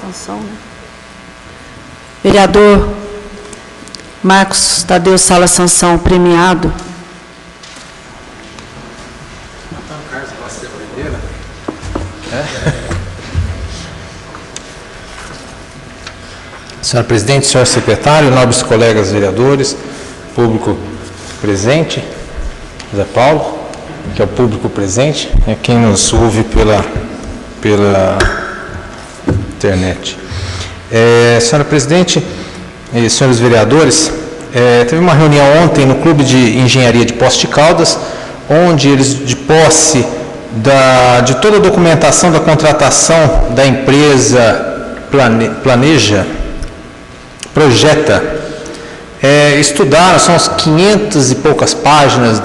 Sanção, né? Vereador Marcos Tadeu Sala Sansão, premiado. Senhora presidente, senhor secretário, nobres colegas vereadores, público presente, José Paulo, que é o público presente, é quem nos ouve pela internet. Senhora presidente e senhores vereadores, teve uma reunião ontem no Clube de Engenharia de Poços de Caldas, onde eles, de posse de toda a documentação da contratação da empresa Projeta, estudaram, são as 500 e poucas páginas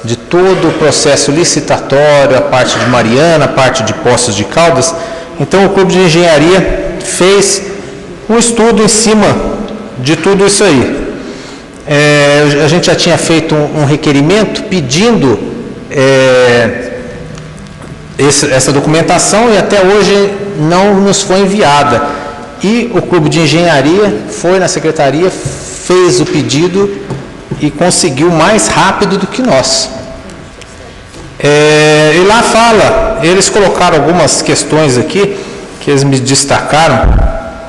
de todo o processo licitatório, a parte de Mariana, a parte de Poços de Caldas. Então o Clube de Engenharia fez um estudo em cima de tudo isso aí. A gente já tinha feito um requerimento pedindo essa documentação e até hoje não nos foi enviada. E o Clube de Engenharia foi na secretaria, fez o pedido e conseguiu mais rápido do que nós. E lá fala, eles colocaram algumas questões aqui, que eles me destacaram,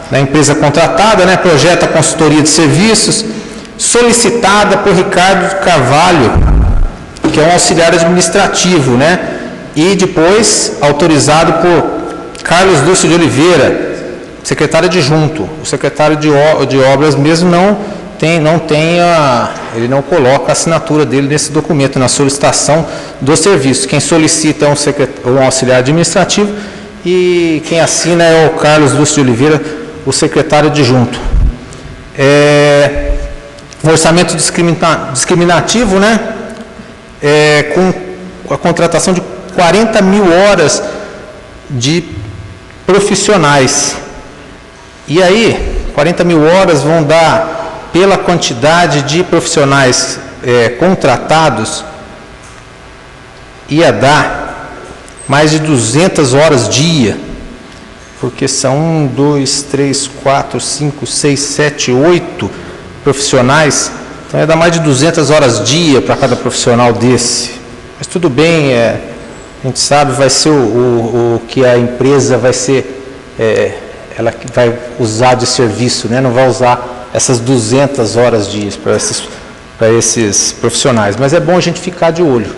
da empresa contratada, né, Projeta Consultoria de Serviços, solicitada por Ricardo Carvalho, que é um auxiliar administrativo, né, e depois autorizado por Carlos Lúcio de Oliveira, secretário adjunto. O secretário de obras mesmo ele não coloca a assinatura dele nesse documento, na solicitação do serviço. Quem solicita é um auxiliar administrativo e quem assina é o Carlos Lúcio de Oliveira, o secretário adjunto. Um orçamento discriminativo, né? Com a contratação de 40 mil horas de profissionais. E aí, 40 mil horas vão dar, pela quantidade de profissionais contratados, ia dar mais de 200 horas dia, porque são 1, 2, 3, 4, 5, 6, 7, 8 profissionais, então ia dar mais de 200 horas dia para cada profissional desse. Mas tudo bem, a gente sabe, vai ser o que a empresa vai ser... ela vai usar de serviço, né? Não vai usar essas 200 horas dias para esses profissionais, mas é bom a gente ficar de olho.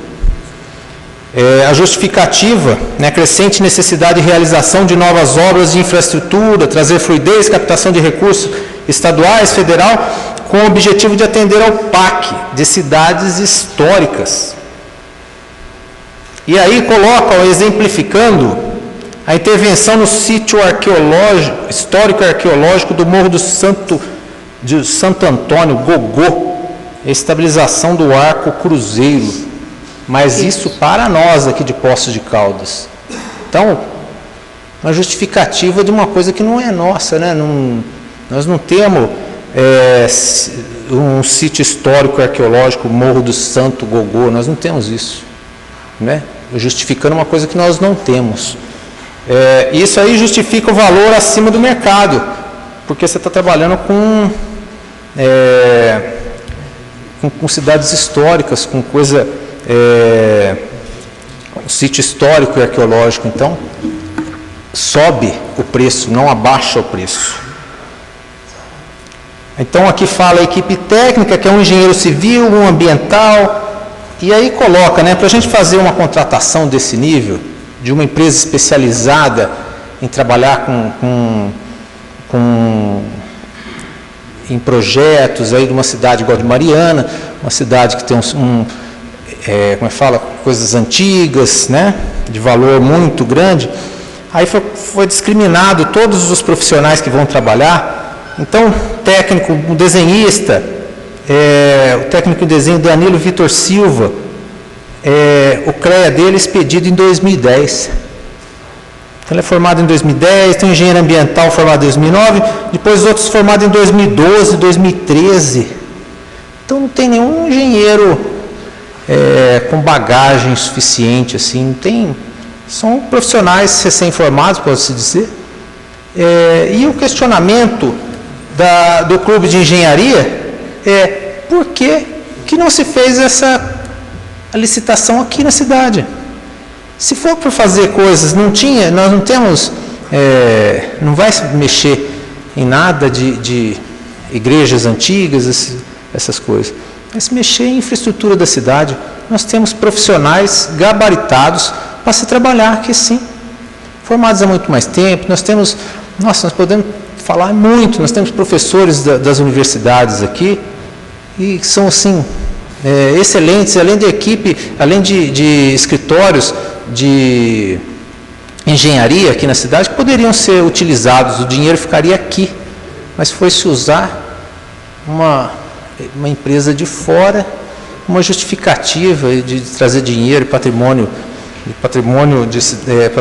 A justificativa, né, crescente necessidade de realização de novas obras de infraestrutura, trazer fluidez, captação de recursos estaduais, federal, com o objetivo de atender ao PAC de cidades históricas. E aí colocam, exemplificando, a intervenção no sítio histórico arqueológico do Morro de Santo Antônio, Gogô, estabilização do arco cruzeiro. Mas isso para nós aqui de Poços de Caldas. Então, uma justificativa de uma coisa que não é nossa, né? Nós não temos um sítio histórico arqueológico, Morro do Santo Gogô, nós não temos isso, né? Justificando uma coisa que nós não temos. Isso aí justifica o valor acima do mercado, porque você está trabalhando com cidades históricas, com coisa, um sítio histórico e arqueológico, então sobe o preço, não abaixa o preço. Então aqui fala a equipe técnica, que é um engenheiro civil, um ambiental, e aí coloca, né, para a gente fazer uma contratação desse nível, de uma empresa especializada em trabalhar em projetos aí de uma cidade igual de Mariana, uma cidade que tem como é que fala, coisas antigas, né, de valor muito grande. Aí foi discriminado todos os profissionais que vão trabalhar. Então, técnico, um desenhista, o técnico em desenho Danilo Vitor Silva, o CREA dele expedido em 2010. Então, ele é formado em 2010, tem um engenheiro ambiental formado em 2009, depois outros formados em 2012, 2013. Então, não tem nenhum engenheiro com bagagem suficiente, assim, não tem, São profissionais recém-formados, pode-se dizer. E o questionamento do clube de engenharia é por que não se fez a licitação aqui na cidade? Se for para fazer coisas, nós não temos, não vai mexer em nada de igrejas antigas, essas coisas. Vai se mexer em infraestrutura da cidade. Nós temos profissionais gabaritados para se trabalhar aqui, sim. Formados há muito mais tempo. Nós podemos falar muito. Nós temos professores das universidades aqui e que são, assim, excelentes, além de equipe, além de escritórios de engenharia aqui na cidade, que poderiam ser utilizados. O dinheiro ficaria aqui, mas foi-se usar uma empresa de fora, uma justificativa de trazer dinheiro, patrimônio para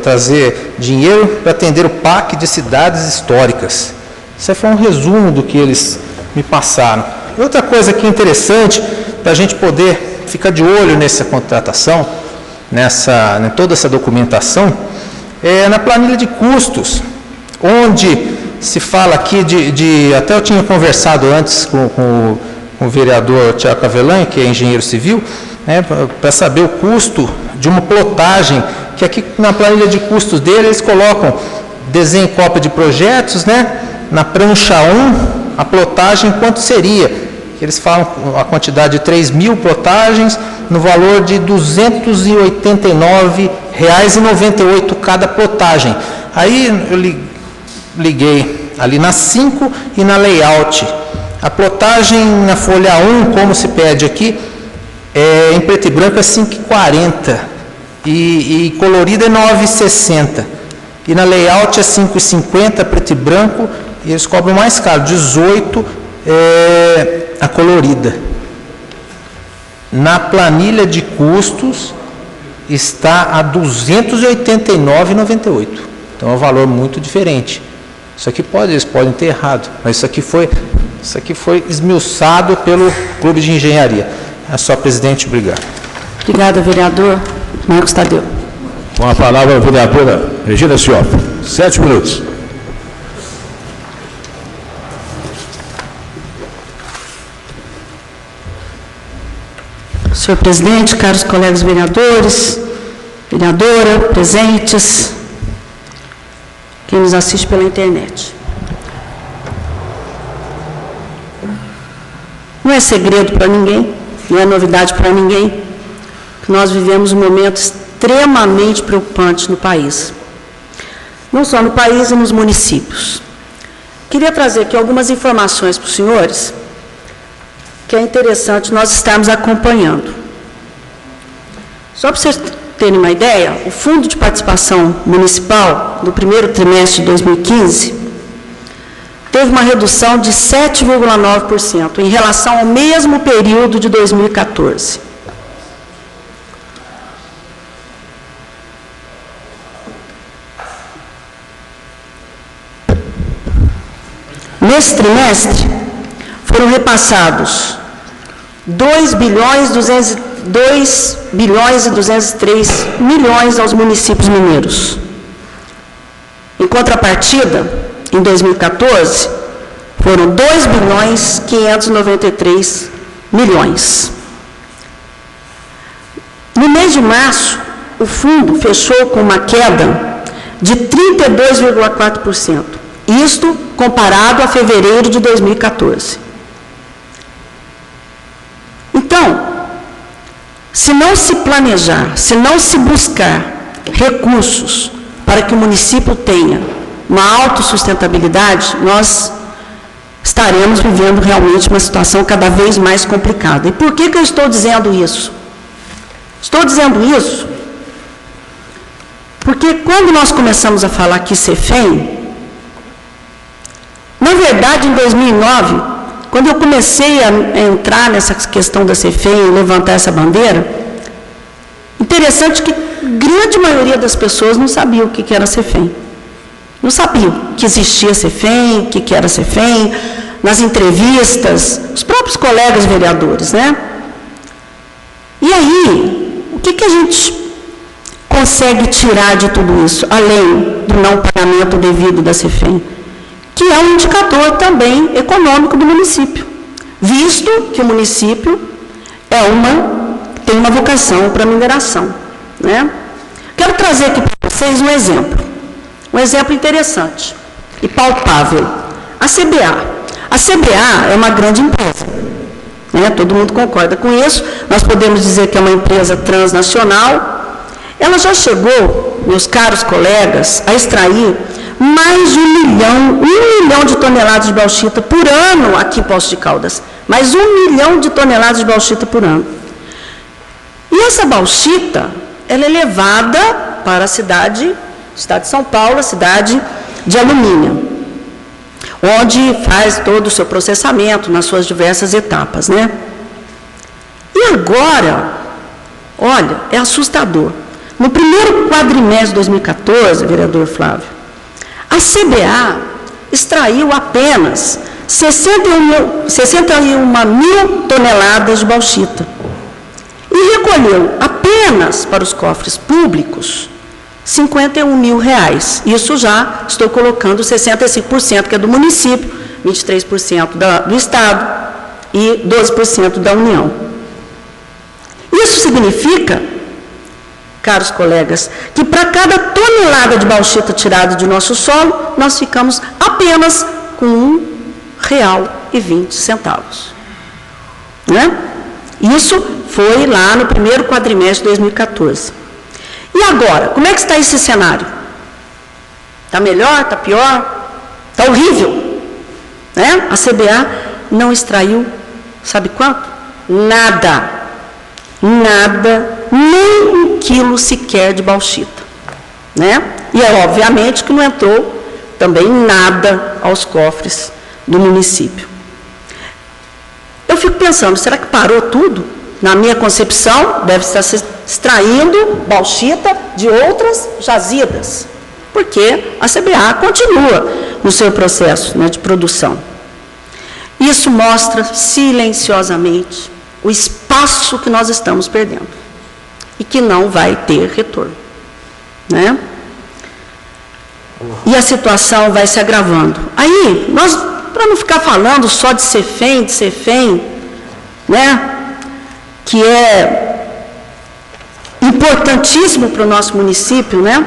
trazer dinheiro para atender o PAC de cidades históricas. Isso foi um resumo do que eles me passaram. E outra coisa que é interessante, para a gente poder ficar de olho nessa contratação, em toda essa documentação, é na planilha de custos, onde se fala aqui até eu tinha conversado antes com o vereador Tiago Cavelan, que é engenheiro civil, para saber o custo de uma plotagem, que aqui na planilha de custos dele eles colocam desenho e cópia de projetos, na prancha 1, a plotagem quanto seria. Eles falam a quantidade de 3.000 plotagens, no valor de R$ 289,98 cada plotagem. Aí eu liguei ali na 5 e na layout. A plotagem na folha 1, como se pede aqui, em preto e branco é 5,40 e colorida é 9,60. E na layout é 5,50 preto e branco, e eles cobram mais caro, 18 a colorida. Na planilha de custos está a R$ 289,98. Então é um valor muito diferente. Eles podem ter errado, mas isso aqui foi esmiuçado pelo Clube de Engenharia. É só, presidente, obrigado. Obrigada, vereador Marcos Tadeu. Com a palavra a vereadora Regina Cioff. 7 minutos. Senhor presidente, caros colegas vereadores, vereadora, presentes, quem nos assiste pela internet. Não é segredo para ninguém, não é novidade para ninguém, que nós vivemos um momento extremamente preocupante no país. Não só no país e nos municípios. Queria trazer aqui algumas informações para os senhores, que é interessante nós estarmos acompanhando. Só para vocês terem uma ideia, o Fundo de Participação Municipal, do primeiro trimestre de 2015, teve uma redução de 7,9% em relação ao mesmo período de 2014. Nesse trimestre, foram repassados 2 bilhões e 203 milhões aos municípios mineiros. Em contrapartida, em 2014, foram 2 bilhões 593 milhões. No mês de março, o fundo fechou com uma queda de 32,4%. Isto comparado a fevereiro de 2014. Então, se não se planejar, se não se buscar recursos para que o município tenha uma autossustentabilidade, nós estaremos vivendo realmente uma situação cada vez mais complicada. E por que eu estou dizendo isso? Estou dizendo isso porque quando nós começamos a falar que CEFEM, na verdade, em 2009, quando eu comecei a entrar nessa questão da CEFEM, levantar essa bandeira, interessante que a grande maioria das pessoas não sabia o que era CEFEM. Não sabiam que existia CEFEM, o que era CEFEM, nas entrevistas, os próprios colegas vereadores, né? E aí, o que a gente consegue tirar de tudo isso, além do não pagamento devido da CEFEM? Que é um indicador também econômico do município, visto que o município tem uma vocação para mineração, né? Quero trazer aqui para vocês um exemplo interessante e palpável. A CBA. A CBA é uma grande empresa, né? Todo mundo concorda com isso. Nós podemos dizer que é uma empresa transnacional. Ela já chegou, meus caros colegas, a extrair mais de 1 milhão de toneladas de bauxita por ano aqui em Poços de Caldas. Mais 1 milhão de toneladas de bauxita por ano. E essa bauxita, ela é levada para a cidade de São Paulo, a cidade de Alumínio, onde faz todo o seu processamento nas suas diversas etapas, né? E agora, olha, é assustador. No primeiro quadrimestre de 2014, vereador Flávio, a CBA extraiu apenas 61 mil toneladas de bauxita e recolheu apenas para os cofres públicos 51 mil reais. Isso já estou colocando 65%, que é do município, 23% do Estado e 12% da União. Isso significa, caros colegas, que para cada tonelada de bauxita tirada de nosso solo, nós ficamos apenas com R$ 1,20. Né? Isso foi lá no primeiro quadrimestre de 2014. E agora, como é que está esse cenário? Está melhor? Está pior? Está horrível? Né? A CBA não extraiu, sabe quanto? Nada. Nada, nem 1 quilo sequer de bauxita. Né? E é obviamente que não entrou também nada aos cofres do município. Eu fico pensando, será que parou tudo? Na minha concepção, deve estar se extraindo bauxita de outras jazidas, porque a CBA continua no seu processo, né, de produção. Isso mostra silenciosamente o espaço que nós estamos perdendo e que não vai ter retorno, né? E a situação vai se agravando. Aí, nós, para não ficar falando só de CEFEM, né, que é importantíssimo para o nosso município, né?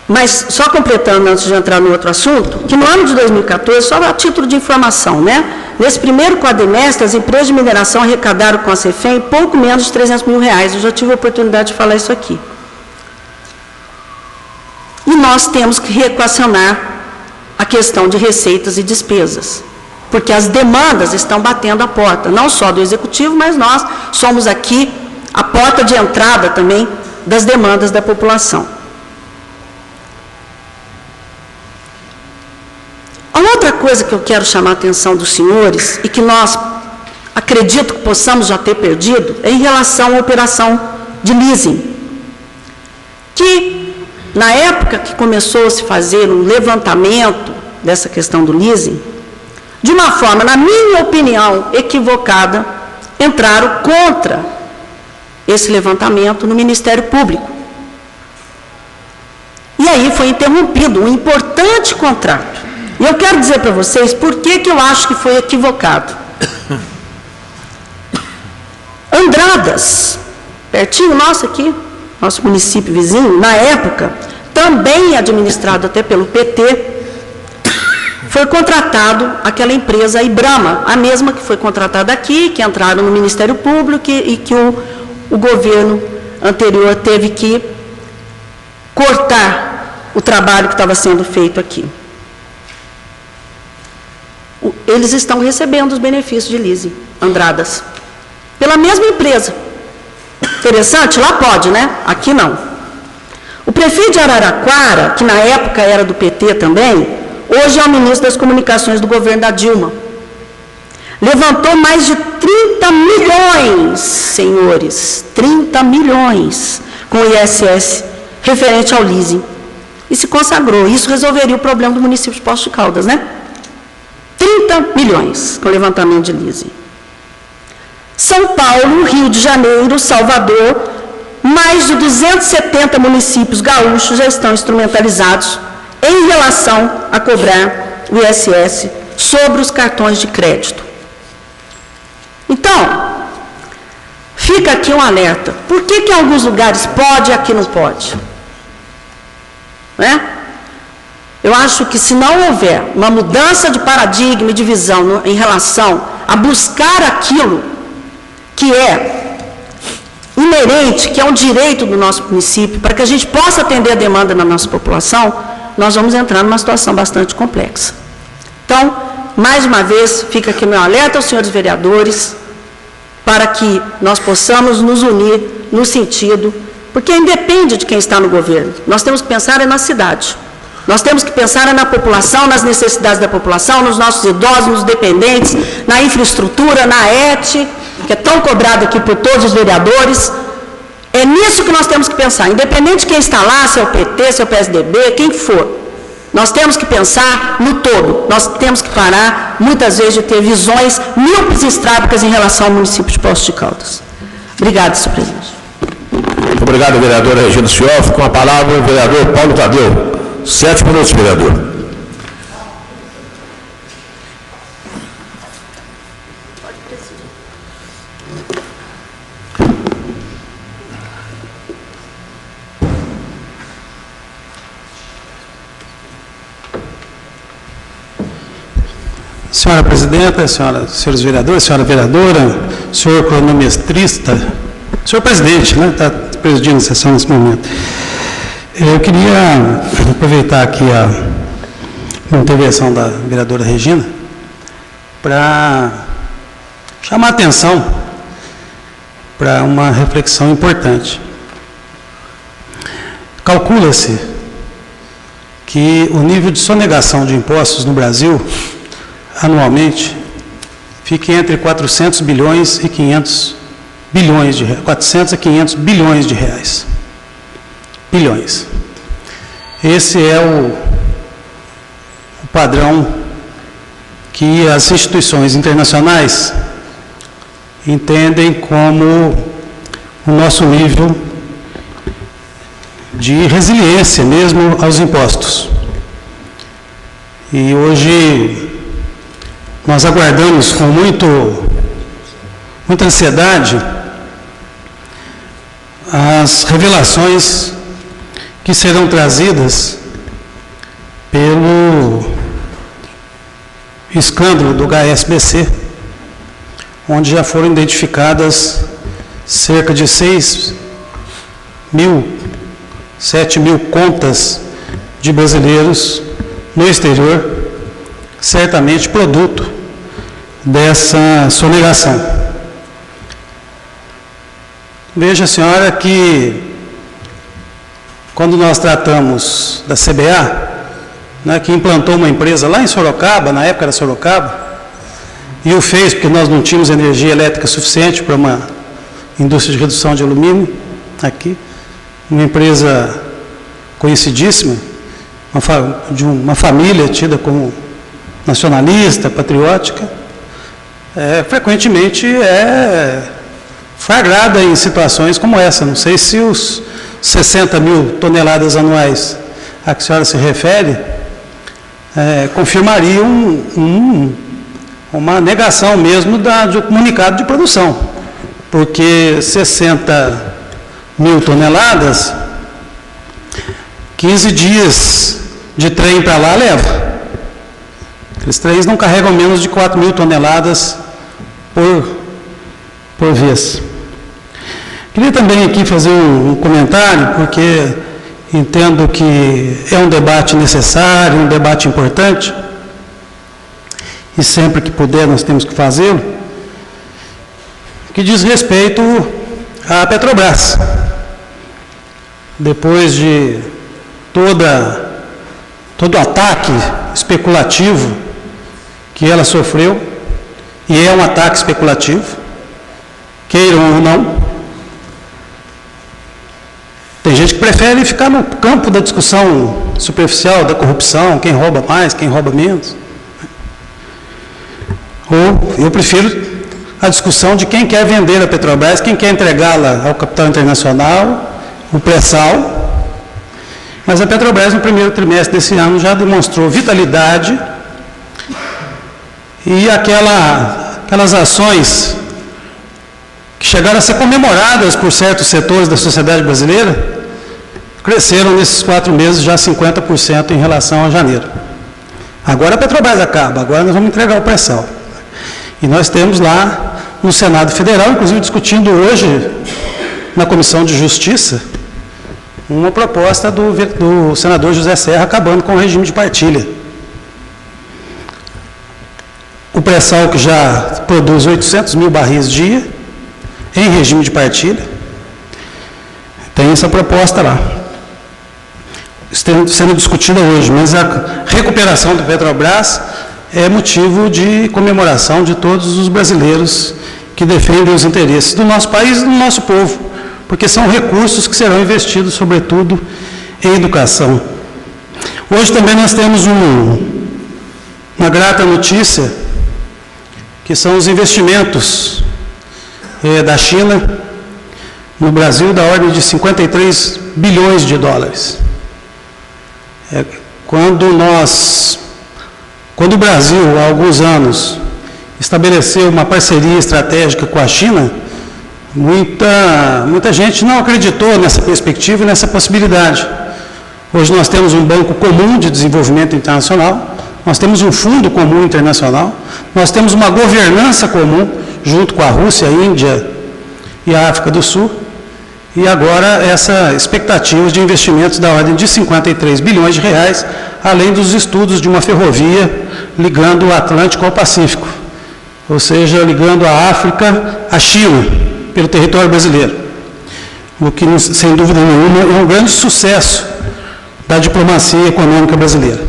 Mas, só completando, antes de entrar no outro assunto, que no ano de 2014, só a título de informação, né? Nesse primeiro quadrimestre, as empresas de mineração arrecadaram com a CEFEM pouco menos de 300 mil reais. Eu já tive a oportunidade de falar isso aqui. E nós temos que reequacionar a questão de receitas e despesas, porque as demandas estão batendo a porta, não só do Executivo, mas nós somos aqui a porta de entrada também das demandas da população. A outra coisa que eu quero chamar a atenção dos senhores, e que nós, acredito que possamos já ter perdido, é em relação à operação de leasing, que, na época que começou a se fazer um levantamento dessa questão do leasing, de uma forma, na minha opinião, equivocada, entraram contra esse levantamento no Ministério Público. E aí foi interrompido um importante contrato. E eu quero dizer para vocês por que eu acho que foi equivocado. Andradas, pertinho nosso aqui, nosso município vizinho, na época, também administrado até pelo PT, foi contratado aquela empresa Ibrama, a mesma que foi contratada aqui, que entraram no Ministério Público e que o governo anterior teve que cortar o trabalho que estava sendo feito aqui. Eles estão recebendo os benefícios de leasing, Andradas, pela mesma empresa. Interessante? Lá pode, né? Aqui não. O prefeito de Araraquara, que na época era do PT também, hoje é o ministro das Comunicações do governo da Dilma, levantou mais de 30 milhões, senhores, 30 milhões com o ISS referente ao leasing. E se consagrou. Isso resolveria o problema do município de Poços de Caldas, né? 30 milhões com levantamento de leasing. São Paulo, Rio de Janeiro, Salvador, mais de 270 municípios gaúchos já estão instrumentalizados em relação a cobrar o ISS sobre os cartões de crédito. Então, fica aqui um alerta. Por que em alguns lugares pode e aqui não pode? Né? Eu acho que se não houver uma mudança de paradigma e de visão em relação a buscar aquilo que é inerente, que é um direito do nosso município, para que a gente possa atender a demanda da nossa população, nós vamos entrar numa situação bastante complexa. Então, mais uma vez, fica aqui meu alerta aos senhores vereadores, para que nós possamos nos unir no sentido, porque independe de quem está no governo, nós temos que pensar na cidade, nós temos que pensar na população, nas necessidades da população, nos nossos idosos, nos dependentes, na infraestrutura, na ET, que é tão cobrado aqui por todos os vereadores. É nisso que nós temos que pensar, independente de quem está lá, se é o PT, se é o PSDB, quem for. Nós temos que pensar no todo, nós temos que parar, muitas vezes, de ter visões míopes e estrábicas em relação ao município de Poços de Caldas. Obrigada, senhor presidente. Muito obrigado, vereadora Regina Sioff. Com a palavra, o vereador Paulo Tadeu. 7 minutos, vereador. Senhora presidenta, senhores vereadores, senhora vereadora, senhor cronometrista, senhor presidente, né, está presidindo a sessão nesse momento. Eu queria aproveitar aqui a intervenção da vereadora Regina para chamar a atenção para uma reflexão importante. Calcula-se que o nível de sonegação de impostos no Brasil anualmente fica entre 400 bilhões e 500 bilhões de reais, 400 a 500 bilhões de reais. Bilhões. Esse é o padrão que as instituições internacionais entendem como o nosso nível de resiliência mesmo aos impostos. E hoje nós aguardamos com muita ansiedade as revelações que serão trazidas pelo escândalo do HSBC, onde já foram identificadas cerca de 7 mil contas de brasileiros no exterior, certamente produto dessa sonegação. Veja, senhora, que quando nós tratamos da CBA, né, que implantou uma empresa lá em Sorocaba, na época era Sorocaba, e o fez porque nós não tínhamos energia elétrica suficiente para uma indústria de redução de alumínio aqui, uma empresa conhecidíssima, de uma família tida como nacionalista, patriótica, frequentemente é flagrada em situações como essa. Não sei se os 60 mil toneladas anuais a que a senhora se refere confirmariam uma negação mesmo do comunicado de produção, porque 60 mil toneladas, 15 dias de trem para lá leva. Aqueles trens não carregam menos de 4 mil toneladas por vez. Queria também aqui fazer um comentário, porque entendo que é um debate necessário, um debate importante, e sempre que puder nós temos que fazê-lo, que diz respeito à Petrobras. Depois de todo o ataque especulativo que ela sofreu, e é um ataque especulativo, queiram ou não, tem gente que prefere ficar no campo da discussão superficial, da corrupção, quem rouba mais, quem rouba menos. Ou eu prefiro a discussão de quem quer vender a Petrobras, quem quer entregá-la ao capital internacional, o pré-sal. Mas a Petrobras, no primeiro trimestre desse ano, já demonstrou vitalidade e aquelas ações que chegaram a ser comemoradas por certos setores da sociedade brasileira, cresceram nesses 4 meses já 50% em relação a janeiro. Agora a Petrobras acaba, agora nós vamos entregar o pré-sal. E nós temos lá no Senado Federal, inclusive discutindo hoje na Comissão de Justiça, uma proposta do senador José Serra acabando com o regime de partilha. O pré-sal que já produz 800 mil barris dia, em regime de partilha, tem essa proposta lá, sendo discutida hoje, mas a recuperação do Petrobras é motivo de comemoração de todos os brasileiros que defendem os interesses do nosso país e do nosso povo, porque são recursos que serão investidos, sobretudo, em educação. Hoje também nós temos uma grata notícia, que são os investimentos da China no Brasil, da ordem de 53 bilhões de dólares. Quando o Brasil, há alguns anos, estabeleceu uma parceria estratégica com a China, muita gente não acreditou nessa perspectiva e nessa possibilidade. Hoje nós temos um banco comum de desenvolvimento internacional, nós temos um fundo comum internacional, nós temos uma governança comum, junto com a Rússia, a Índia e a África do Sul, e agora essa expectativa de investimentos da ordem de 53 bilhões de reais, além dos estudos de uma ferrovia ligando o Atlântico ao Pacífico, ou seja, ligando a África à China, pelo território brasileiro. O que, sem dúvida nenhuma, é um grande sucesso da diplomacia econômica brasileira.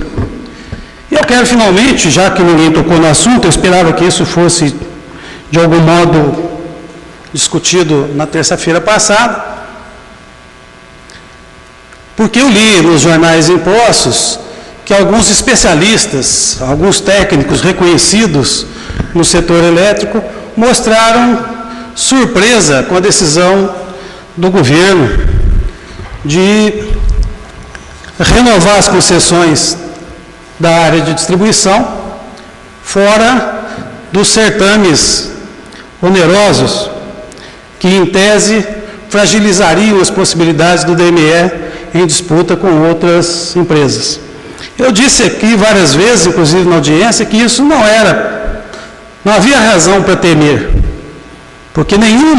E eu quero, finalmente, já que ninguém tocou no assunto, eu esperava que isso fosse, de algum modo, discutido na terça-feira passada, porque eu li nos jornais impostos que alguns especialistas, alguns técnicos reconhecidos no setor elétrico, mostraram surpresa com a decisão do governo de renovar as concessões da área de distribuição fora dos certames onerosos que, em tese, fragilizariam as possibilidades do DME em disputa com outras empresas. Eu disse aqui várias vezes, inclusive na audiência, que isso não havia razão para temer, porque nenhum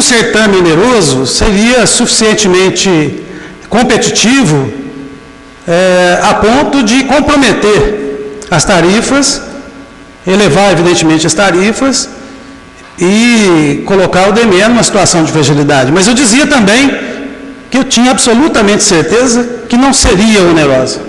certame oneroso seria suficientemente competitivo a ponto de comprometer as tarifas, elevar, evidentemente, as tarifas e colocar o DME numa situação de fragilidade. Mas eu dizia também que eu tinha absolutamente certeza que não seria onerosa.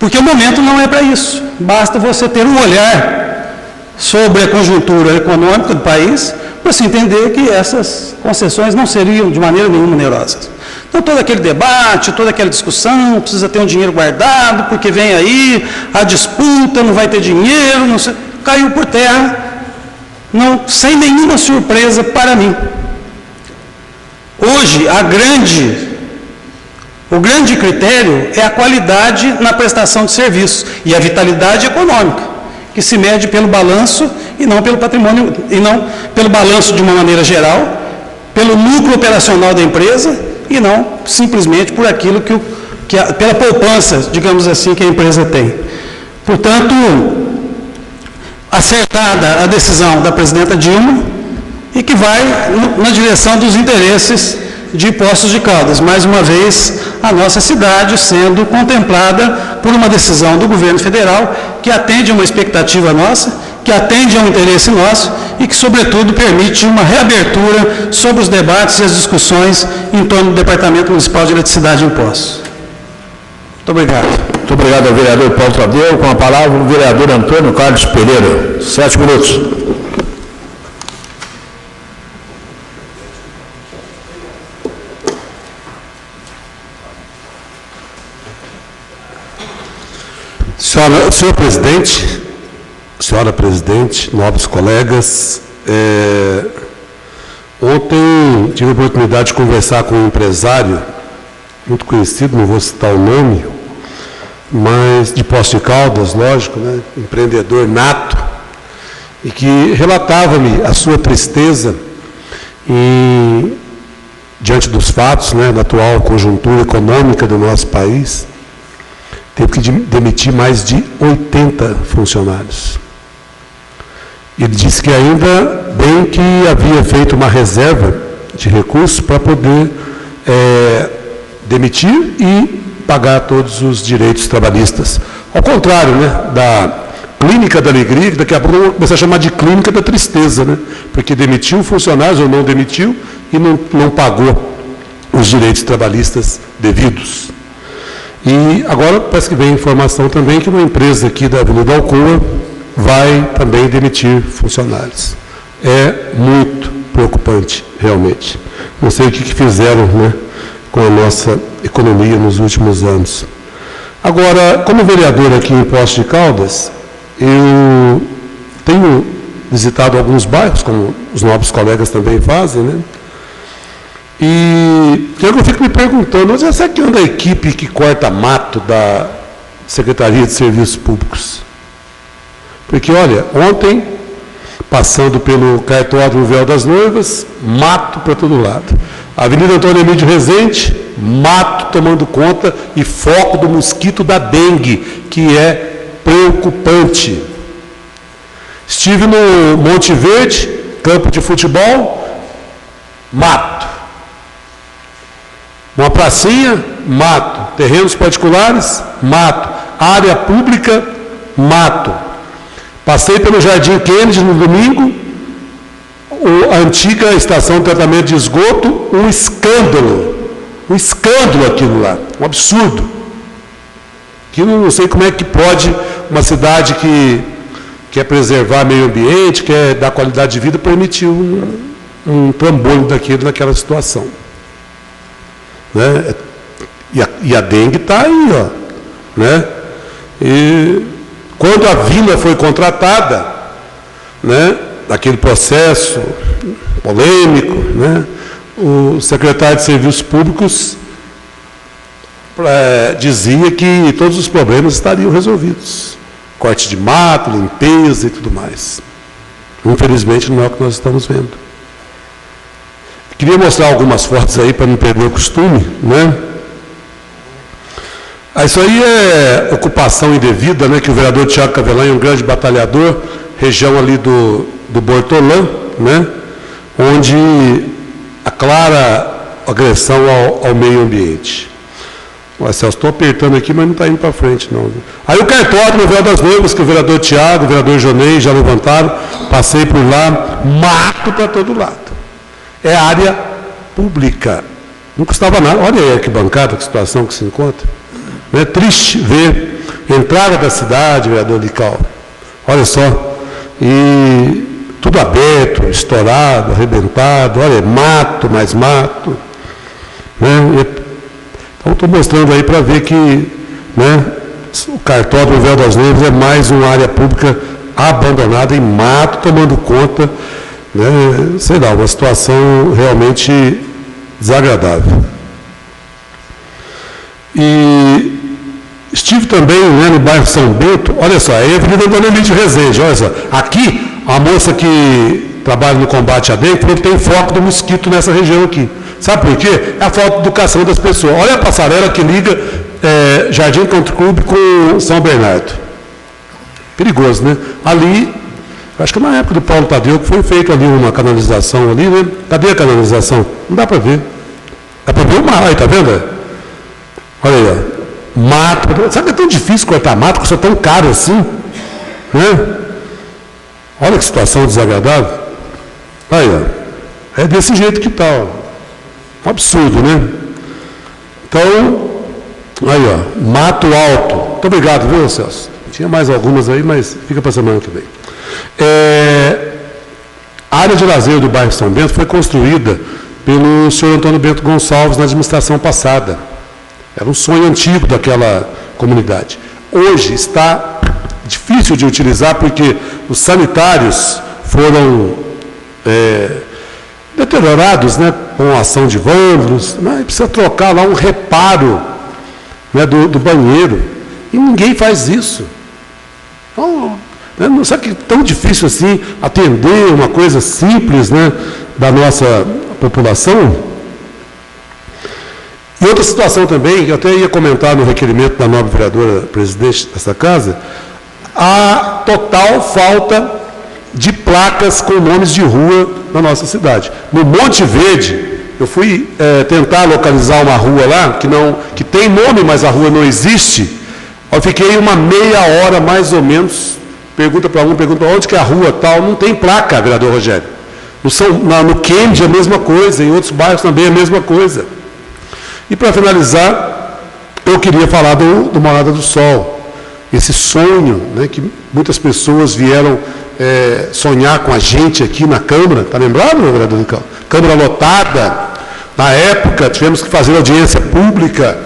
Porque o momento não é para isso. Basta você ter um olhar sobre a conjuntura econômica do país para se entender que essas concessões não seriam de maneira nenhuma onerosas. Então, todo aquele debate, toda aquela discussão, precisa ter um dinheiro guardado, porque vem aí a disputa, não vai ter dinheiro, não sei, caiu por terra, sem nenhuma surpresa para mim. Hoje, o grande critério é a qualidade na prestação de serviços e a vitalidade econômica, que se mede pelo balanço e não pelo patrimônio, e não pelo balanço de uma maneira geral, pelo núcleo operacional da empresa e não simplesmente por aquilo pela poupança, digamos assim, que a empresa tem. Portanto, acertada a decisão da presidenta Dilma e que vai na direção dos interesses de Poços de Caldas. Mais uma vez, a nossa cidade sendo contemplada por uma decisão do governo federal que atende a uma expectativa nossa, que atende a um interesse nosso e que, sobretudo, permite uma reabertura sobre os debates e as discussões em torno do Departamento Municipal de Eletricidade e Impostos. Muito obrigado. Muito obrigado ao vereador Paulo Tadeu. Com a palavra, o vereador Antônio Carlos Pereira. 7 minutos. Senhor presidente, senhora presidente, nobres colegas, ontem tive a oportunidade de conversar com um empresário muito conhecido, não vou citar o nome, mas de Poços de Caldas, lógico, né, empreendedor nato, e que relatava-me a sua tristeza diante dos fatos, né, da atual conjuntura econômica do nosso país. Teve que demitir mais de 80 funcionários. Ele disse que ainda bem que havia feito uma reserva de recursos para poder demitir e pagar todos os direitos trabalhistas. Ao contrário, né, da clínica da alegria, que daqui a pouco vamos começar a chamar de clínica da tristeza, né, porque demitiu funcionários ou não demitiu e não pagou os direitos trabalhistas devidos. E agora parece que vem informação também que uma empresa aqui da Avenida Alcoa vai também demitir funcionários. É muito preocupante, realmente. Não sei o que fizeram, né, com a nossa economia nos últimos anos. Agora, como vereador aqui em Poços de Caldas, eu tenho visitado alguns bairros, como os nobres colegas também fazem, né? E eu fico me perguntando, mas será que anda a equipe que corta mato da Secretaria de Serviços Públicos? Porque, olha, ontem, passando pelo cartódromo Véu das Noivas, mato para todo lado. Avenida Antônio Emílio Rezende, mato tomando conta e foco do mosquito da dengue, que é preocupante. Estive no Monte Verde, campo de futebol, mato. Uma pracinha, mato. Terrenos particulares, mato. Área pública, mato. Passei pelo Jardim Kennedy no domingo, a antiga estação de tratamento de esgoto, um escândalo aquilo lá, um absurdo. Que não sei como é que pode uma cidade que quer preservar meio ambiente, quer dar qualidade de vida, permitir um trambolho daquilo naquela situação. Né? E a dengue está aí, ó, né? E quando a vila foi contratada, né, naquele processo polêmico, né, o secretário de Serviços Públicos dizia que todos os problemas estariam resolvidos. Corte de mato, limpeza e tudo mais. Infelizmente não é o que nós estamos vendo. Queria mostrar algumas fotos aí para não perder o costume, né? Isso aí é ocupação indevida, né, que o vereador Tiago Cavelan é um grande batalhador, região ali do Bortolã, né, onde a clara agressão ao meio ambiente. Olha, Celso, estou apertando aqui, mas não está indo para frente, não. Aí o cartódromo, o Véu das Noivas, que o vereador Tiago, o vereador Jonei já levantaram, passei por lá, mato para todo lado. É área pública. Não custava nada. Olha aí a arquibancada, que situação que se encontra. É triste ver a entrada da cidade, vereador Lical. Olha só. E tudo aberto, estourado, arrebentado. Olha, mato, mais mato. Né? Então, estou mostrando aí para ver que, né, o cartódromo Véu das Noivas é mais uma área pública abandonada e mato tomando conta, né, sei lá, uma situação realmente desagradável. E estive também, né, no bairro São Bento, olha só, aí a Avenida Antônio Emílio Rezende, olha só, aqui, a moça que trabalha no combate à dengue falou que tem foco do mosquito nessa região aqui. Sabe por quê? É a falta de educação das pessoas. Olha a passarela que liga Jardim Country Club com São Bernardo. Perigoso, né? Ali, acho que na época do Paulo Tadeu, que foi feita ali uma canalização ali, né? Cadê a canalização? Não dá para ver. Dá para ver o mar aí, tá vendo? Olha aí, ó. Mato. Sabe que é tão difícil cortar mato, que isso é tão caro assim? Né? Olha que situação desagradável. Aí, ó. É desse jeito que está, ó. Um absurdo, né? Então, aí, ó, mato alto. Muito obrigado, viu, Celso? Tinha mais algumas aí, mas fica para a semana que vem. A área de lazer do bairro São Bento foi construída pelo senhor Antônio Bento Gonçalves na administração passada. Era um sonho antigo daquela comunidade. Hoje está difícil de utilizar, porque os sanitários foram deteriorados, né, com a ação de vândalos, mas precisa trocar lá um reparo, né, do banheiro, e ninguém faz isso. Então, não sabe que é tão difícil assim atender uma coisa simples, né, da nossa população? E outra situação também, que eu até ia comentar no requerimento da nobre vereadora presidente dessa casa, a total falta de placas com nomes de rua na nossa cidade. No Monte Verde, eu fui tentar localizar uma rua lá, que tem nome, mas a rua não existe. Eu fiquei uma meia hora, mais ou menos, pergunta para um, pergunta para onde que é a rua tal, não tem placa, vereador Rogério. No Kennedy a mesma coisa, em outros bairros também a mesma coisa. E para finalizar, eu queria falar do Morada do Sol. Esse sonho, né, que muitas pessoas vieram sonhar com a gente aqui na Câmara, está lembrado, vereador Nicão? Câmara lotada. Na época, tivemos que fazer audiência pública,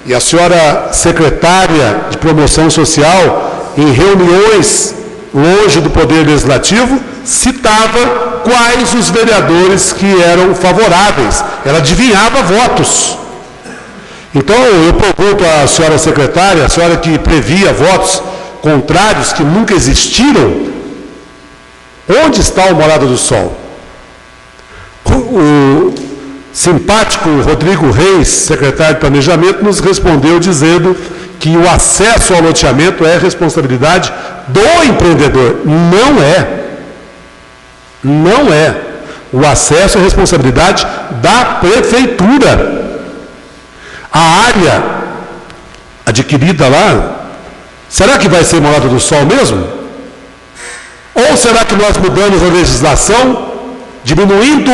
e a senhora secretária de Promoção Social, em reuniões longe do Poder Legislativo, citava quais os vereadores que eram favoráveis. Ela adivinhava votos. Então, eu pergunto à senhora secretária, a senhora que previa votos contrários que nunca existiram, onde está o Morada do Sol? O simpático Rodrigo Reis, secretário de Planejamento, nos respondeu dizendo que o acesso ao loteamento é responsabilidade do empreendedor. Não é. Não é. O acesso é responsabilidade da prefeitura. A área adquirida lá, será que vai ser Morada do Sol mesmo? Ou será que nós mudamos a legislação, diminuindo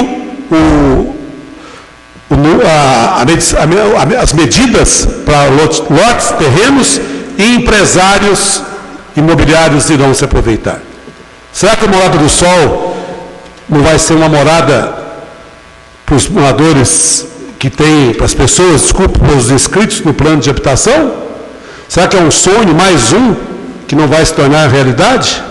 as medidas para lotes, terrenos, e empresários imobiliários irão se aproveitar? Será que a Morada do Sol não vai ser uma morada para os moradores que tem, para as pessoas, desculpe, para os inscritos no plano de habitação? Será que é um sonho, mais um, que não vai se tornar realidade?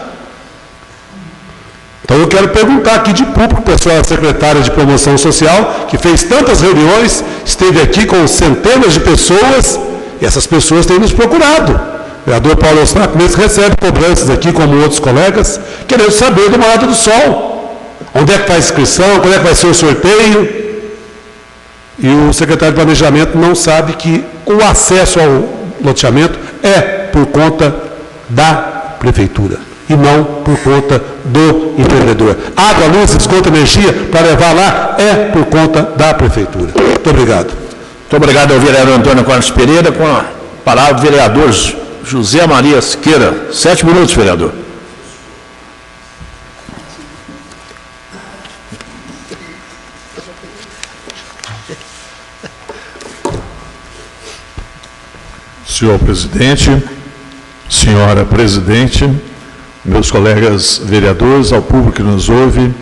Então eu quero perguntar aqui de público para a senhora secretária de Promoção Social, que fez tantas reuniões, esteve aqui com centenas de pessoas, e essas pessoas têm nos procurado. O vereador Paulo Eustáquio mesmo recebe cobranças aqui, como outros colegas, querendo saber do Morada do Sol. Onde é que faz inscrição, quando é que vai ser o sorteio? E o secretário de Planejamento não sabe que o acesso ao loteamento é por conta da prefeitura e não por conta do empreendedor. Água, luz, esgoto, energia para levar lá é por conta da prefeitura. Muito obrigado. Muito obrigado ao vereador Antônio Carlos Pereira. Com a palavra do vereador José Maria Siqueira. 7 minutos, vereador. Senhor presidente, senhora presidente, meus colegas vereadores, ao público que nos ouve,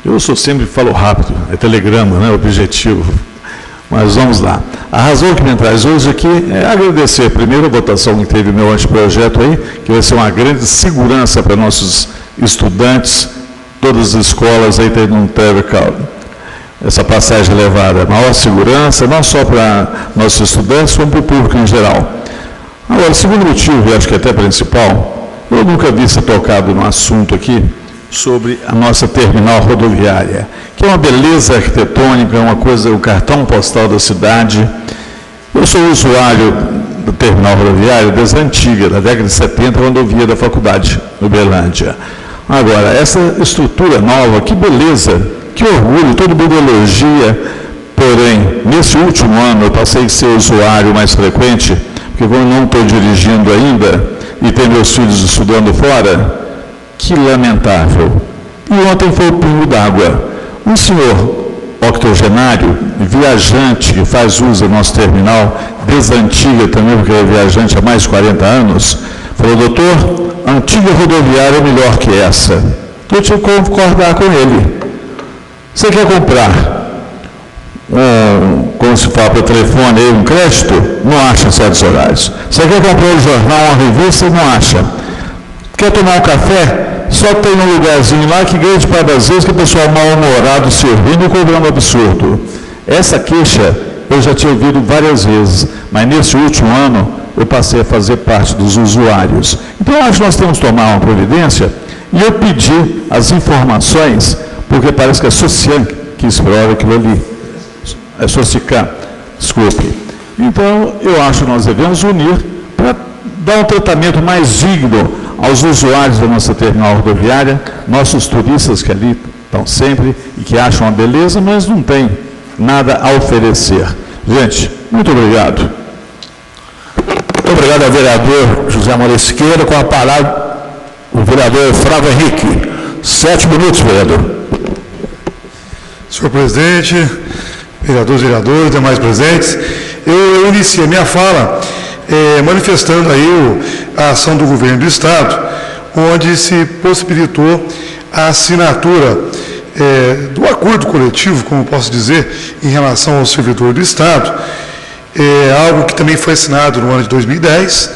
eu sempre falo rápido, é telegrama, né, objetivo, mas vamos lá. A razão que me traz hoje aqui é agradecer primeiro a votação que teve o meu anteprojeto aí, que vai ser uma grande segurança para nossos estudantes, todas as escolas aí tendo um Trevical. Essa passagem elevada, maior segurança, não só para nossos estudantes, como para o público em geral. Agora, o segundo motivo, e acho que até principal, eu nunca vi ser tocado no assunto aqui sobre a nossa terminal rodoviária, que é uma beleza arquitetônica, uma coisa, o cartão postal da cidade. Eu sou usuário do terminal rodoviário desde a antiga, da década de 70, quando eu via da faculdade, no Uberlândia. Agora, essa estrutura nova, que beleza, que orgulho, todo mundo elogia, porém, nesse último ano eu passei a ser usuário mais frequente, porque como eu não estou dirigindo ainda e tenho meus filhos estudando fora, que lamentável. E ontem foi o pingo d'água. Um senhor octogenário, viajante, que faz uso do nosso terminal, desde a antiga também, porque é viajante há mais de 40 anos, falou: doutor, a antiga rodoviária é melhor que essa. Eu tive que concordar com ele. Você quer comprar como se fala pelo telefone, um crédito? Não acha em certos horários. Você quer comprar um jornal, uma revista? Não acha. quer tomar um café, só tem um lugarzinho lá que grande parte das vezes que o pessoal mal-humorado servindo e cobrando absurdo. Essa queixa eu já tinha ouvido várias vezes, mas nesse último ano eu passei a fazer parte dos usuários. Então eu acho que nós temos que tomar uma providência e eu pedi as informações, porque parece que é Socian que explora aquilo ali. É Socican, desculpe. Então eu acho que nós devemos unir para dar um tratamento mais digno aos usuários da nossa terminal rodoviária, nossos turistas que ali estão sempre e que acham uma beleza, mas não tem nada a oferecer. Gente, muito obrigado. Muito obrigado ao vereador José Maria Siqueira. Com a palavra, o vereador Flávio Henrique. 7 minutos, vereador. Senhor presidente, vereadores, demais presentes, eu iniciei minha fala manifestando aí a ação do governo do Estado, onde se possibilitou a assinatura do acordo coletivo, como posso dizer, em relação ao servidor do Estado, algo que também foi assinado no ano de 2010,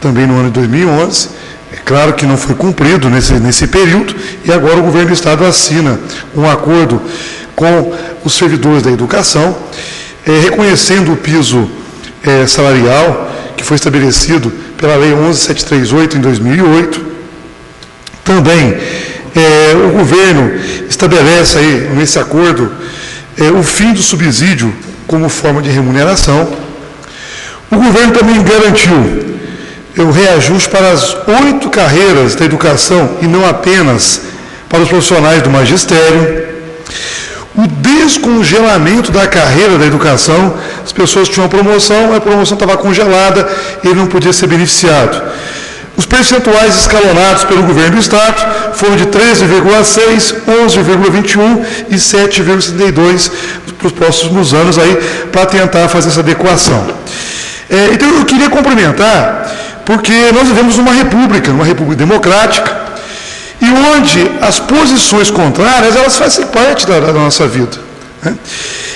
também no ano de 2011, é claro que não foi cumprido nesse período, e agora o governo do Estado assina um acordo com os servidores da educação, reconhecendo o piso salarial que foi estabelecido pela Lei 11.738 em 2008. Também o governo estabelece aí, nesse acordo, o fim do subsídio como forma de remuneração. O governo também garantiu o reajuste para as 8 carreiras da educação e não apenas para os profissionais do magistério. O descongelamento da carreira da educação, as pessoas tinham promoção, a promoção estava congelada, ele não podia ser beneficiado. Os percentuais escalonados pelo governo do Estado foram de 13,6%, 11,21% e 7,62% para os próximos anos, aí, para tentar fazer essa adequação. Então, eu queria cumprimentar, porque nós vivemos numa república democrática, e onde as posições contrárias, elas fazem parte da nossa vida, né?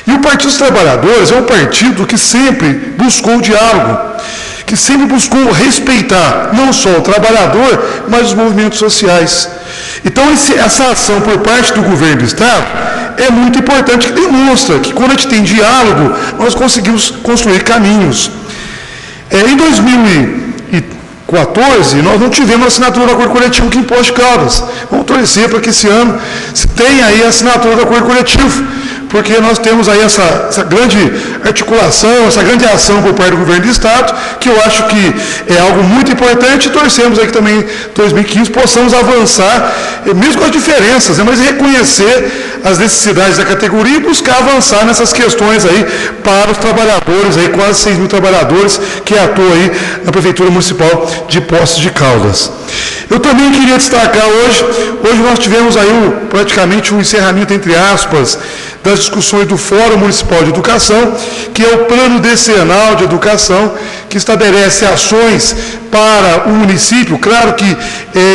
E o Partido dos Trabalhadores é um partido que sempre buscou o diálogo, que sempre buscou respeitar não só o trabalhador, mas os movimentos sociais. Então, essa ação por parte do governo do Estado é muito importante, que demonstra que quando a gente tem diálogo, nós conseguimos construir caminhos. Em 2014, nós não tivemos assinatura do acordo coletivo aqui em Poços de Caldas. Vamos torcer para que esse ano se tenha aí a assinatura do acordo coletivo, porque nós temos aí essa grande articulação, essa grande ação por parte do governo do Estado, que eu acho que é algo muito importante, e torcemos aí que também em 2015 possamos avançar, mesmo com as diferenças, né, mas reconhecer as necessidades da categoria e buscar avançar nessas questões aí para os trabalhadores, aí quase 6 mil trabalhadores que atuam aí na Prefeitura Municipal de Poços de Caldas. Eu também queria destacar hoje nós tivemos aí praticamente um encerramento, entre aspas, das discussões do Fórum Municipal de Educação, que é o Plano Decenal de Educação, que estabelece ações para o município, claro que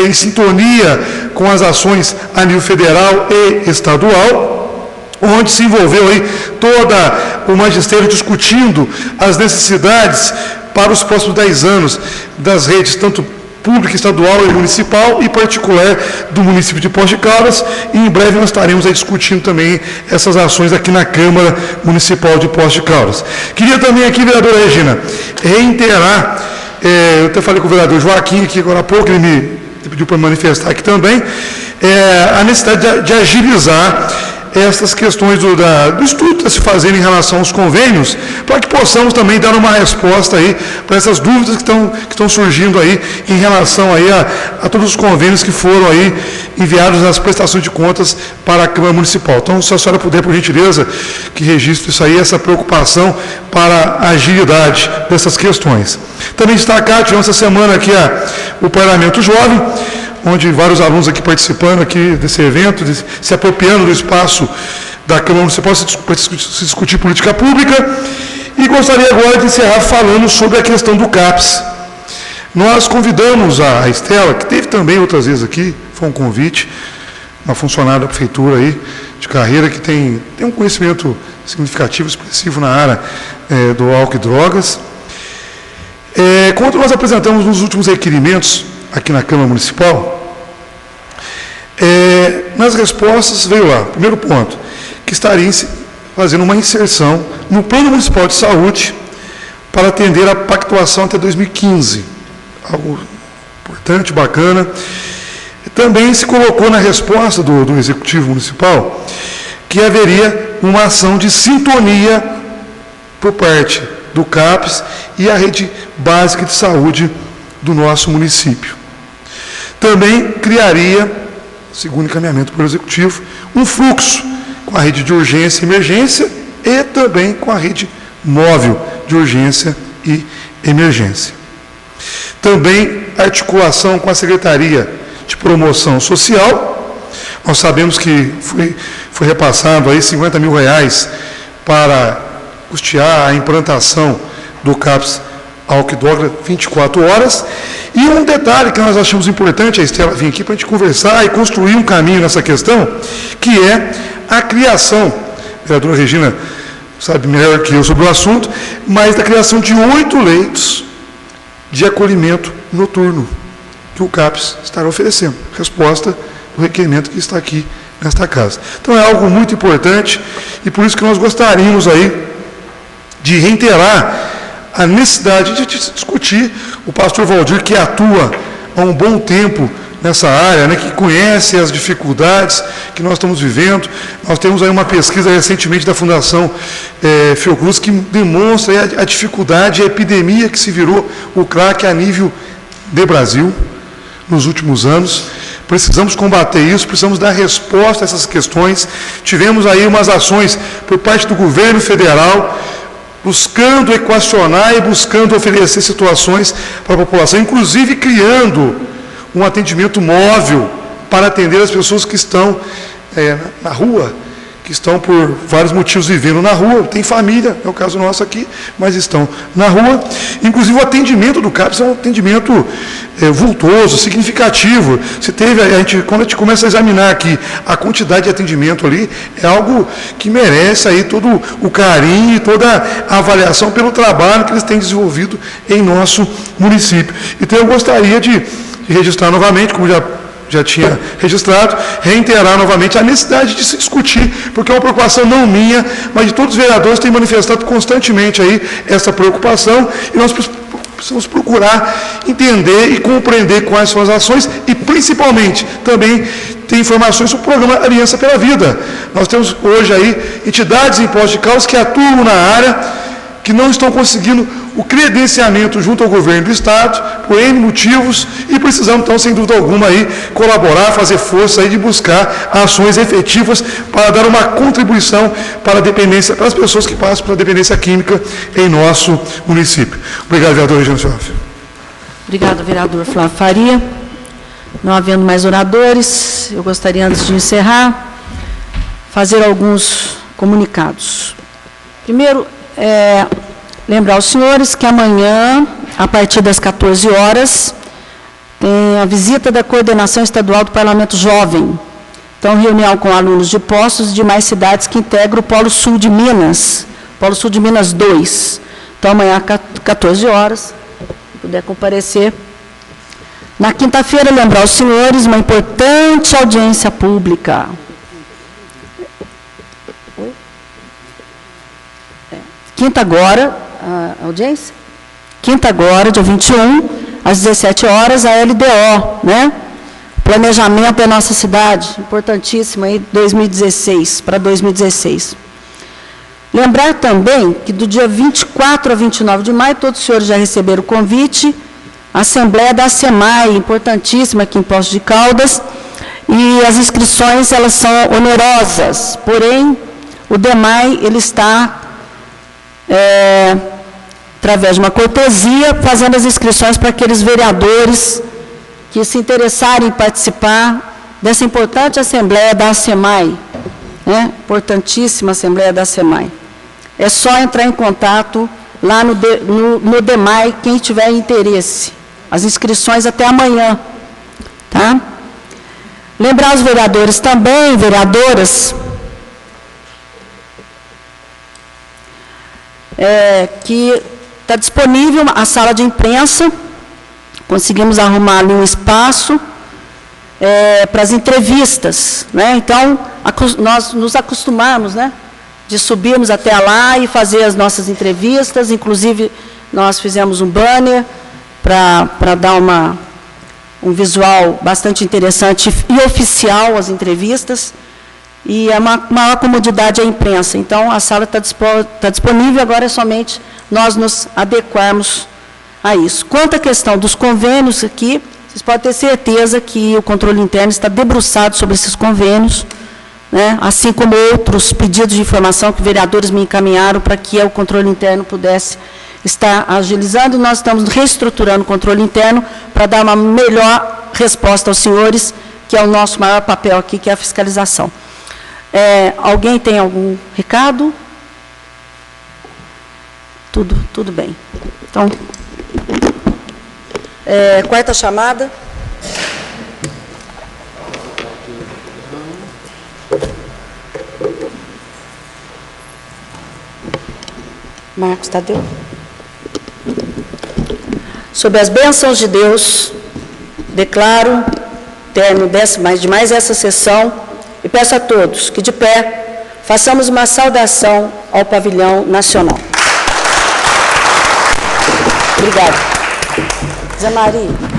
em sintonia com as ações a nível federal e estadual, onde se envolveu aí toda o magistério discutindo as necessidades para os próximos 10 anos das redes, tanto pública, estadual e municipal e particular do município de Poços de Caldas, e em breve nós estaremos aí discutindo também essas ações aqui na Câmara Municipal de Poços de Caldas. Queria também aqui, vereadora Regina, reiterar, eu até falei com o vereador Joaquim aqui agora há pouco, ele me pediu para manifestar aqui também, a necessidade de agilizar essas questões do estudo que está se fazendo em relação aos convênios, para que possamos também dar uma resposta aí para essas dúvidas que estão surgindo aí em relação aí a todos os convênios que foram aí enviados nas prestações de contas para a Câmara Municipal. Então, se a senhora puder, por gentileza, que registre isso aí, essa preocupação para a agilidade dessas questões. Também destacar, tivemos essa semana aqui o Parlamento Jovem, onde vários alunos aqui participando aqui desse evento, se apropriando do espaço da Câmara Municipal para se discutir política pública. E gostaria agora de encerrar falando sobre a questão do CAPES. Nós convidamos a Estela, que teve também outras vezes aqui, foi um convite, uma funcionária da Prefeitura aí, de carreira, que tem um conhecimento significativo, expressivo na área do álcool e drogas. Quando nós apresentamos nos últimos requerimentos aqui na Câmara Municipal, nas respostas veio lá, primeiro ponto, que estaria fazendo uma inserção no Plano Municipal de Saúde para atender a pactuação até 2015. Algo importante, bacana. Também se colocou na resposta do Executivo Municipal que haveria uma ação de sintonia por parte do CAPES e a rede básica de saúde do nosso município. Também criaria, segundo encaminhamento pelo Executivo, um fluxo com a rede de urgência e emergência e também com a rede móvel de urgência e emergência. Também articulação com a Secretaria de Promoção Social. Nós sabemos que foi repassado aí R$50 mil para custear a implantação do CAPES Alquidógra 24 horas. E um detalhe que nós achamos importante, a Estela vir aqui para a gente conversar e construir um caminho nessa questão, que é a criação, a vereadora Regina sabe melhor que eu sobre o assunto, mas da criação de 8 leitos de acolhimento noturno, que o CAPES estará oferecendo, resposta do requerimento que está aqui nesta casa. Então é algo muito importante e por isso que nós gostaríamos aí de reiterar a necessidade de discutir. O pastor Valdir, que atua há um bom tempo nessa área, né, que conhece as dificuldades que nós estamos vivendo. Nós temos aí uma pesquisa recentemente da Fundação Fiocruz que demonstra aí a dificuldade, a epidemia que se virou o crack a nível de Brasil nos últimos anos. Precisamos combater isso, precisamos dar resposta a essas questões. Tivemos aí umas ações por parte do governo federal, buscando equacionar e buscando oferecer situações para a população, inclusive criando um atendimento móvel para atender as pessoas que estão na rua, que estão por vários motivos vivendo na rua, tem família, é o caso nosso aqui, mas estão na rua. Inclusive o atendimento do CAPES é um atendimento vultoso, significativo. Quando a gente começa a examinar aqui a quantidade de atendimento ali, é algo que merece aí todo o carinho e toda a avaliação pelo trabalho que eles têm desenvolvido em nosso município. Então eu gostaria de registrar novamente, como já tinha registrado, reiterar novamente a necessidade de se discutir, porque é uma preocupação não minha, mas de todos os vereadores que têm manifestado constantemente aí essa preocupação, e nós precisamos procurar entender e compreender quais são as ações e, principalmente, também ter informações sobre o programa Aliança pela Vida. Nós temos hoje aí entidades em Poços de Caldas que atuam na área, que não estão conseguindo o credenciamento junto ao governo do Estado, por N motivos, e precisamos, então, sem dúvida alguma, aí, colaborar, fazer força aí de buscar ações efetivas para dar uma contribuição para a dependência, para as pessoas que passam pela dependência química em nosso município. Obrigado, vereador Regina Schoff. Obrigado, vereador Flávio Faria. Não havendo mais oradores, eu gostaria, antes de encerrar, fazer alguns comunicados. Primeiro, lembrar aos senhores que amanhã, a partir das 14 horas, tem a visita da Coordenação Estadual do Parlamento Jovem. Então, reunião com alunos de Poços e demais cidades que integram o Polo Sul de Minas, Polo Sul de Minas 2. Então, amanhã, 14 horas, se puder comparecer. Na quinta-feira, lembrar aos senhores uma importante audiência pública. Quinta agora, a audiência? Quinta agora, dia 21, às 17 horas, a LDO, né? Planejamento da nossa cidade, importantíssimo aí, 2016, para 2016. Lembrar também que do dia 24 a 29 de maio, todos os senhores já receberam o convite, a Assembleia da SEMAI, importantíssima aqui em Poços de Caldas, e as inscrições, elas são onerosas, porém, o DEMAI, ele está através de uma cortesia, fazendo as inscrições para aqueles vereadores que se interessarem em participar dessa importante Assembleia da SEMAI, né? Importantíssima Assembleia da SEMAI. É só entrar em contato lá no DEMAI, quem tiver interesse. As inscrições até amanhã, tá? Lembrar os vereadores também, vereadoras, que está disponível a sala de imprensa conseguimos arrumar ali um espaço para as entrevistas, né? Então, nós nos acostumamos, né, de subirmos até lá e fazer as nossas entrevistas, inclusive nós fizemos um banner para dar um visual bastante interessante e oficial às entrevistas, e é uma maior comodidade à imprensa. Então, a sala está disponível, agora é somente nós nos adequarmos a isso. Quanto à questão dos convênios aqui, vocês podem ter certeza que o controle interno está debruçado sobre esses convênios, né, assim como outros pedidos de informação que vereadores me encaminharam para que o controle interno pudesse estar agilizando. Nós estamos reestruturando o controle interno para dar uma melhor resposta aos senhores, que é o nosso maior papel aqui, que é a fiscalização. Alguém tem algum recado? Tudo bem. Então, quarta chamada. Marcos Tadeu. Sob as bênçãos de Deus, declaro término de mais essa sessão e peço a todos que, de pé, façamos uma saudação ao pavilhão nacional. Obrigada. Zé Maria.